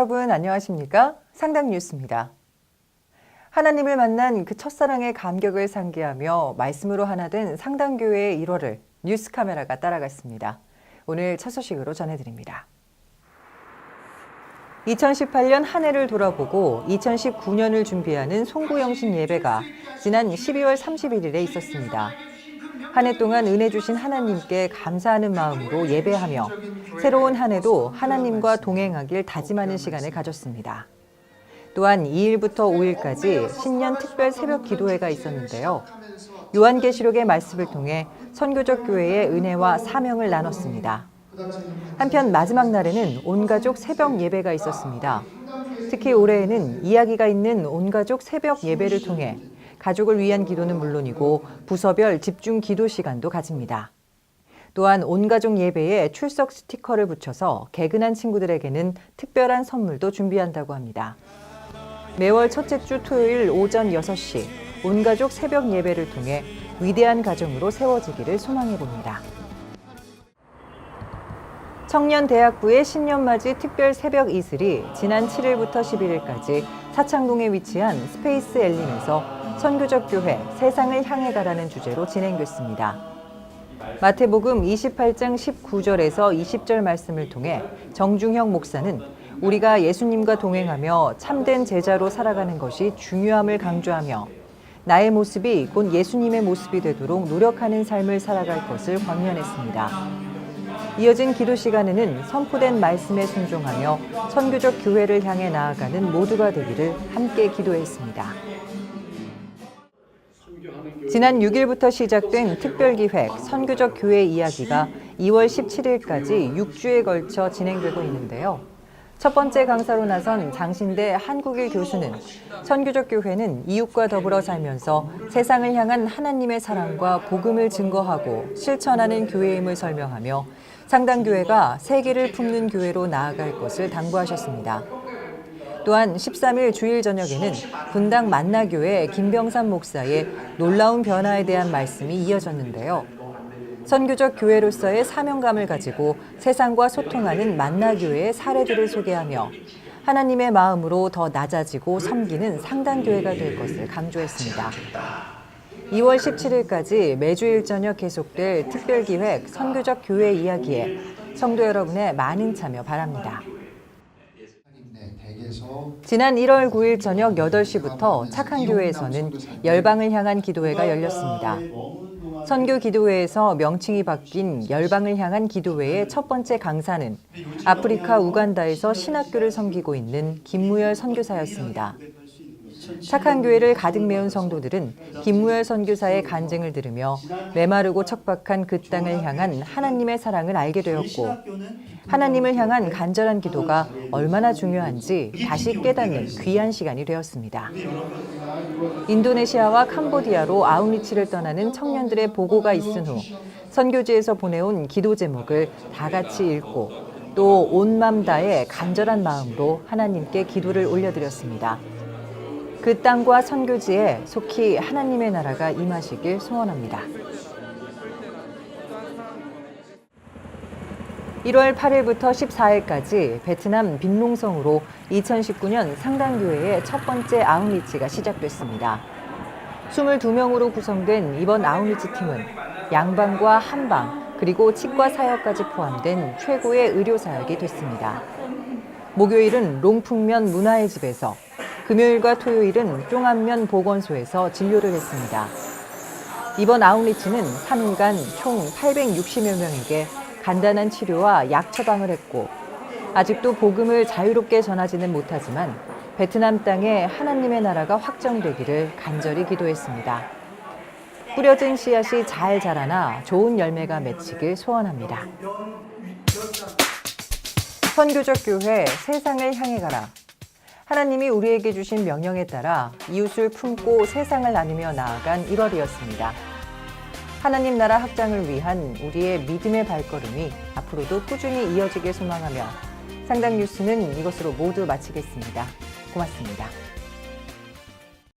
여러분 안녕하십니까? 상당 뉴스입니다. 하나님을 만난 그 첫사랑의 감격을 상기하며 말씀으로 하나 된 상당교회의 1월을 뉴스 카메라가 따라갔습니다. 오늘 첫 소식으로 전해드립니다. 2018년 한 해를 돌아보고 2019년을 준비하는 송구영신 예배가 지난 12월 31일에 있었습니다. 한 해 동안 은혜 주신 하나님께 감사하는 마음으로 예배하며 새로운 한 해도 하나님과 동행하길 다짐하는 시간을 가졌습니다. 또한 2일부터 5일까지 신년 특별 새벽 기도회가 있었는데요. 요한계시록의 말씀을 통해 선교적 교회의 은혜와 사명을 나눴습니다. 한편 마지막 날에는 온가족 새벽 예배가 있었습니다. 특히 올해에는 이야기가 있는 온가족 새벽 예배를 통해 가족을 위한 기도는 물론이고 부서별 집중 기도 시간도 가집니다. 또한 온가족 예배에 출석 스티커를 붙여서 개근한 친구들에게는 특별한 선물도 준비한다고 합니다. 매월 첫째 주 토요일 오전 6시 온가족 새벽 예배를 통해 위대한 가정으로 세워지기를 소망해 봅니다. 청년대학부의 신년맞이 특별 새벽 이슬이 지난 7일부터 11일까지 사창동에 위치한 스페이스 엘림에서 선교적 교회 세상을 향해 가라는 주제로 진행됐습니다. 마태복음 28장 19절에서 20절 말씀을 통해 정중형 목사는 우리가 예수님과 동행하며 참된 제자로 살아가는 것이 중요함을 강조하며 나의 모습이 곧 예수님의 모습이 되도록 노력하는 삶을 살아갈 것을 권면했습니다. 이어진 기도 시간에는 선포된 말씀에 순종하며 선교적 교회를 향해 나아가는 모두가 되기를 함께 기도했습니다. 지난 6일부터 시작된 특별기획 선교적 교회 이야기가 2월 17일까지 6주에 걸쳐 진행되고 있는데요. 첫 번째 강사로 나선 장신대 한국일 교수는 선교적 교회는 이웃과 더불어 살면서 세상을 향한 하나님의 사랑과 복음을 증거하고 실천하는 교회임을 설명하며 상당교회가 세계를 품는 교회로 나아갈 것을 당부하셨습니다. 또한 13일 주일 저녁에는 분당 만나교회 김병삼 목사의 놀라운 변화에 대한 말씀이 이어졌는데요. 선교적 교회로서의 사명감을 가지고 세상과 소통하는 만나교회의 사례들을 소개하며 하나님의 마음으로 더 낮아지고 섬기는 상당교회가 될 것을 강조했습니다. 2월 17일까지 매주일 저녁 계속될 특별기획 선교적 교회 이야기에 성도 여러분의 많은 참여 바랍니다. 지난 1월 9일 저녁 8시부터 착한교회에서는 열방을 향한 기도회가 열렸습니다. 선교 기도회에서 명칭이 바뀐 열방을 향한 기도회의 첫 번째 강사는 아프리카 우간다에서 신학교를 섬기고 있는 김무열 선교사였습니다. 착한 교회를 가득 메운 성도들은 김무열 선교사의 간증을 들으며 메마르고 척박한 그 땅을 향한 하나님의 사랑을 알게 되었고 하나님을 향한 간절한 기도가 얼마나 중요한지 다시 깨닫는 귀한 시간이 되었습니다. 인도네시아와 캄보디아로 아웃리치를 떠나는 청년들의 보고가 있은 후 선교지에서 보내온 기도 제목을 다 같이 읽고 또 온 맘 다해 간절한 마음으로 하나님께 기도를 올려드렸습니다. 그 땅과 선교지에 속히 하나님의 나라가 임하시길 소원합니다. 1월 8일부터 14일까지 베트남 빈롱성으로 2019년 상당교회의 첫 번째 아웃리치가 시작됐습니다. 22명으로 구성된 이번 아웃리치 팀은 양방과 한방 그리고 치과 사역까지 포함된 최고의 의료 사역이 됐습니다. 목요일은 롱풍면 문화의 집에서 금요일과 토요일은 쫑안면 보건소에서 진료를 했습니다. 이번 아웃리치는 3일간 총 860여 명에게 간단한 치료와 약 처방을 했고 아직도 복음을 자유롭게 전하지는 못하지만 베트남 땅에 하나님의 나라가 확정되기를 간절히 기도했습니다. 뿌려진 씨앗이 잘 자라나 좋은 열매가 맺히길 소원합니다. 선교적 교회 세상을 향해 가라. 하나님이 우리에게 주신 명령에 따라 이웃을 품고 세상을 나누며 나아간 1월이었습니다. 하나님 나라 확장을 위한 우리의 믿음의 발걸음이 앞으로도 꾸준히 이어지길 소망하며 상당 뉴스는 이것으로 모두 마치겠습니다. 고맙습니다.